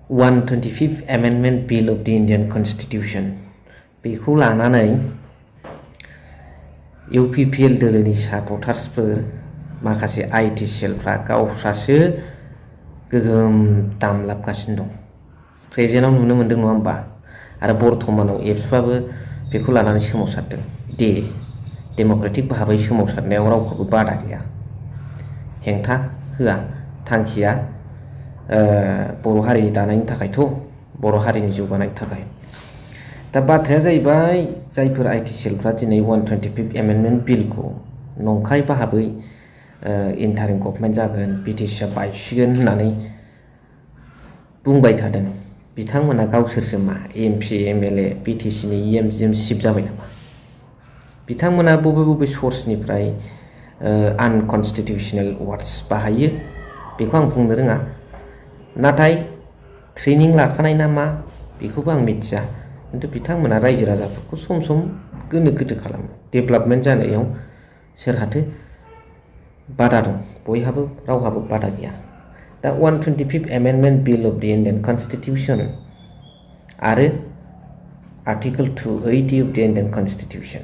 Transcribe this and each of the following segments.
125th Amendment Bill of the Indian Constitution बेखौ लानानै UPPL दोलोनि सापर्टार्सफोर माखासे आईटी सेलफ्रा गावस्रासो गोगोम दामलाबगासिनो दं प्रेजेन्टआव नुनो मोनदों नङा होमबा आरो बर्तमानाव एबसुआबो बेखौ लानानै सोमावसारदों दे डेम'क्रेटिक भाबै सोमावसारनायाव रावखौबो बादा गैया हेंथा होआ थांखिया बर' हारिनि दानायनि थाखायथ' बर' हारिनि जौगानायनि थाखाय दा बाथ्राया जाहैबाय जायफोर आईटी सेलफ्रा दिनै 125th एमेन्डमेन्ट बिलखौ नंखाय भाबै इन्टारिम गभर्नमेन्ट जागोन बिटिसिआ बायसिगोन होननानै बुंबाय थादों बिथांमोना गावसोरसो मा एमपि एमएलए बिटिसिनि इएमजिएमसिप जाबाय नामा बिथांमोना बबे सर्सनिफ्राय आनकनस्टिटिउसनेल वार्ड्स बाहायो बेखौ आं बुंनो रोङा नाथाय ट्रेनिं लाखानाय ना मा बेखौबो आं मिथिया खिन्थु बिथांमोना रायजो राजाफोरखौ सम सम गोनो गोथो खालामो डेभेलपमेन्ट जानायाव सोरहाथो बादा दं बयहाबो रावहाबो बादा गैया दा 125th एमेन्डमेन्ट बिल अफ द इन्डियान कन्स्टिटिउसन आरो आर्टिकल 280 अफ द इन्डियान कन्स्टिटिउसन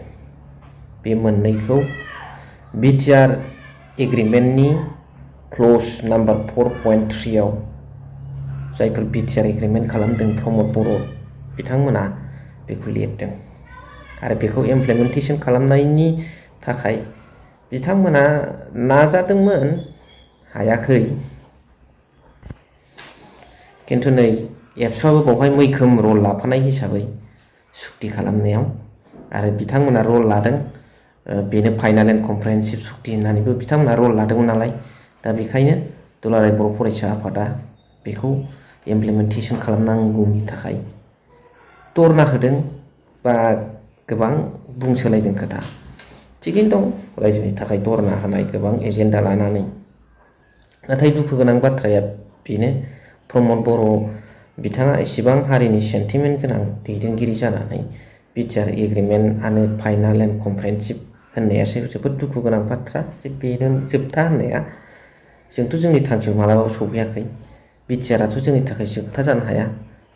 बे मोननैखौ बिटिआर एग्रिमेन्टनि क्लज नाम्बार 4.3 आव जायफोर बिटिआर एग्रिमेन्ट खालामदों प्रमद बर' बिथांमोना बेखौ लिरदों आरो बेखौ इमप्लिमेन्टेसन खालामनायनि थाखाय बिथांमोना नाजादोंमोन हायाखै किन्तु नै एबसुआबो बावहाय मैखोम रल लाफानाय हिसाबै सुक्ति खालामनायाव आरो बिथांमोना रल लादों बेनो फाइनाल एन्ड कमप्रिहेन्सिभ सुक्ति होननानैबो बिथांमोना रल लादोंमोन नालाय दा बेखायनो दुलाराय बर' फरायसा आफादा बेखौ इमप्लिमेन्टेसन खालामनांगौनि थाखाय धरना होदों बा गोबां बुंसोलायदों खोथा थिगैनो दं रायजोनि थाखाय धरना होनाय गोबां एजेन्डा लानानै नाथाय दुखु गोनां बाथ्राया बेनो प्रमद बर' बिथाङा एसेबां हारिनि सेन्टिमेन्ट गोनां दैदेनगिरि जानानै बिटिआर एग्रिमेन्टआनो फाइनाल एन्ड कमप्रिहेन्सिभ होननायासो जोबोद दुखु गोनां बाथ्रा जे बेनो जोबथा होननाया जोंथ' जोंनि थांखियाव मालाबाबो सौफैयाखै बिटिआरआथ' जोंनि थाखाय जोबथा जानो हाया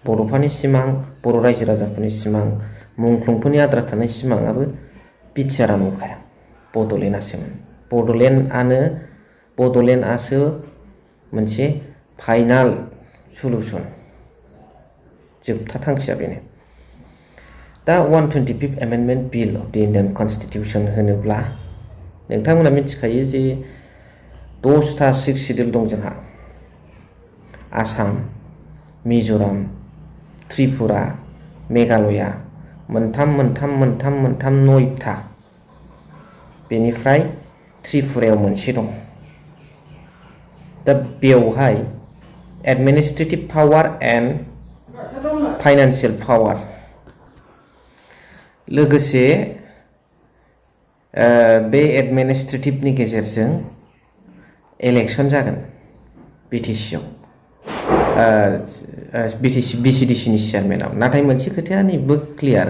बर'फोरनि सिमां बर' रायजो राजाफोरनि सिमां मुंख्लंफोरनि आद्रा थानाय सिमाङाबो बिटिआरआ नंखाया बड'लेण्डसोमोन बड'लेण्डआसो मोनसे फाइनाल सलुसन जोबथा थांखिया बेनो दा 125th एमेन्डमेन्ट बिल अफ द इन्डियान कन्स्टिटिउसन होनोब्ला नोंथांमोना मिथिखायो जे 10टा सिक्स सिडिउल दं जोंहा आसाम मिज'राम त्रिपुरा मेघालया मोनथाम 9था बेनिफ्राय त्रिपुरायाव मोनसे दं दा बेवहाय administrative power and financial power लोगोसे बे एडमिनिस्ट्रेटिभनि गेजेरजों इलेक्सन जागोन बिटिसिआव बिसिडिसिनि चेयारमेनाव नाथाय मोनसे खोथाया नैबो क्लियार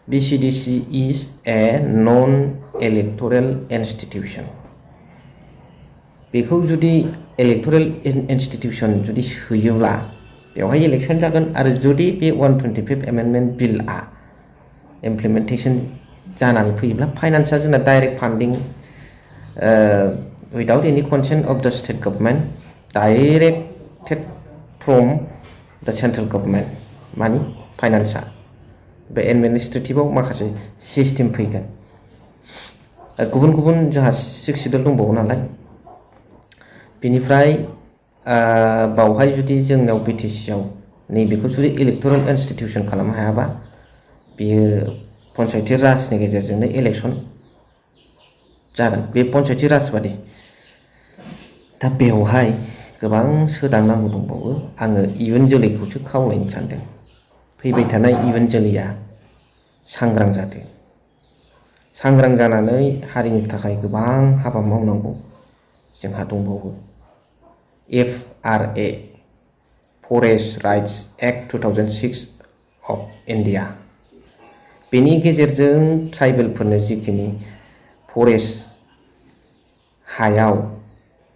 बिसिडिसि is a non electoral institution बेखौ जुदि इलेक्टरेल इन्स्टिटिउसन जुदि सोयोब्ला बेवहाय इलेक्सन जागोन आरो जुदि बे 125th एमेन्डमेन्ट बिलआ इमप्लिमेन्टेसन जानानै फैयोब्ला फाइनान्सआ जोंना डाइरेक्ट फान्डिं विदाउट एनि कनसेन्ट अफ द स्टेट गभर्नमेन्ट डाइरेक्टेड फ्रम द सेन्ट्रेल गभर्नमेन्ट मानि फाइनान्सआ बे एडमिनिस्ट्रेटिभआव माखासे सिस्टेम फैगोन गुबुन गुबुन जोंहा सिक्स सिडिउल दंबावो नालाय बेनिफ्राय बावहाय जुदि जोंनाव बिटिसिआव नैबेखौ जुदि इलेक्टरेल इन्स्टिटिउसन खालामनो हायाबा बेयो पन्सायती राजनि गेजेरजोंनो इलेक्सन जागोन बे पन्सायती राज बादि दा बेवहाय गोबां सोदांनांगौ दंबावो आङो इयुन जोलैखौसो खावलायनो सानदों फैबाय थानाय इयुन जोलैया सांग्रां जाथों सांग्रां जानानै हारिनि थाखाय गोबां हाबा मावनांगौ जोंहा दंबावो FRA forest rights act 2006 of India बेनि गेजेरजों ट्राइबेलफोरनो जिखिनि फरेस्ट हायाव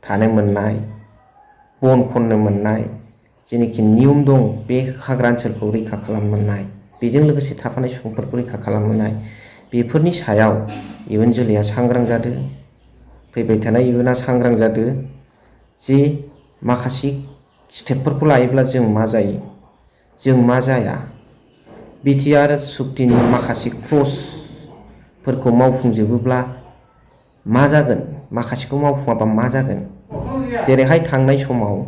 थानो मोननाय बन खननो मोननाय जेनेखि नियम दं बे हाग्रा ओनसोलखौ रैखा खालामनाय, बेजों लोगोसे थाफानाय सुबुंफोरखौ रैखा खालामनाय, बेफोरनि सायाव इयुन जोलैया सांग्रां जादो, फैबाय थानाय इयुना सांग्रां जादो जे माखासे स्टेपफोरखौ लायोब्ला जों मा जायो, जों मा जाया, बिटिआर सुक्तिनि माखासे क्लजफोरखौ मावफुंजोबोब्ला मा जागोन, माखासेखौ मावफुङाबा मा जागोन। जेरैहाय थांनाय समाव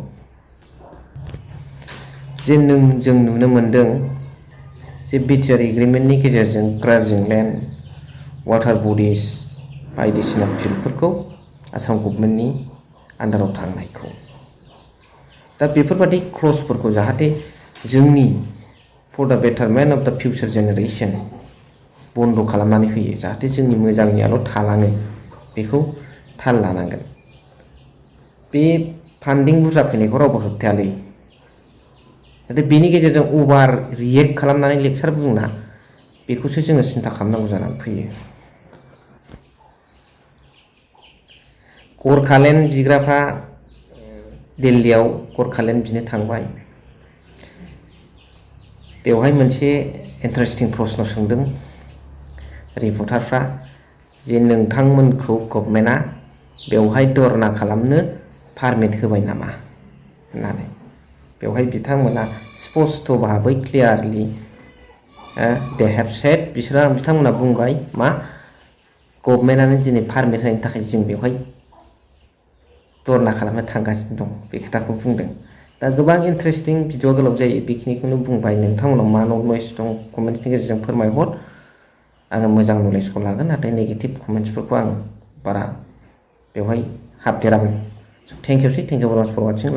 जे जों नुनो मोन्दों जे बिटिआर एग्रिमेन्टनि गेजेरजों ग्राजिं लेन्ड, वाटार बडिज बायदिसिना फिल्डफोरखौ आसाम गभर्नमेन्टनि आन्दाराव थांनायखौ, दा बेफोरबादि क्लजफोरखौ जाहाथे जोंनि फर द बेटारमेन्ट अफ द फिउचार जेनेरेसन बन्द' खालामनानै होयो, जाहाथे जोंनि मोजांनियाल' थालाङो, बेखौ थाल लानांगोन। बे फान्डिं बुरजा फैनायखौ रावबो होबथायालै, नाथाय बेनि गेजेरजों अभार रियेक्ट खालामनानै लेक्सार बुंना बेखौसो जोङो सिन्था खालामनांगौ जानानै फैयो। गरखालेन्ड बिग्राफ्रा दिल्लीयाव गरखालेन्ड बिनो थांबाय, बेवहाय मोनसे इन्टारेस्टिं प्रश्न सोंदों रिपर्टारफ्रा जे नोंथांमोनखौ गभर्नमेन्टआ बेवहाय धरना खालामनो पारमिट होबाय नामा होननानै। बेवहाय बिथांमोना स्पष्ट भाबै क्लियारलि दे हेभ सेड, बिथांमोना बुंबाय मा गभर्नमेन्टआनो दिनै पारमिट होनायनि थाखाय जों बेवहाय धरना खालामनो थांगासिनो दं, बे खोथाखौ बुंदों। दा गोबां इन्टारेस्टिं, भिडिअआ गोलाव जायो, बेखिनिखौनो बुंबाय। नोंथांमोनाव मा नलेज दं कमेन्ट्सनि गेजेरजों फोरमायहर, आङो मोजां नलेजखौ लागोन, नाथाय नेगेटिभ कमेन्ट्सफोरखौ आं बारा बेवहाय हाबदेरामोन। थेंक इउ भेरि माच फर वाचिं।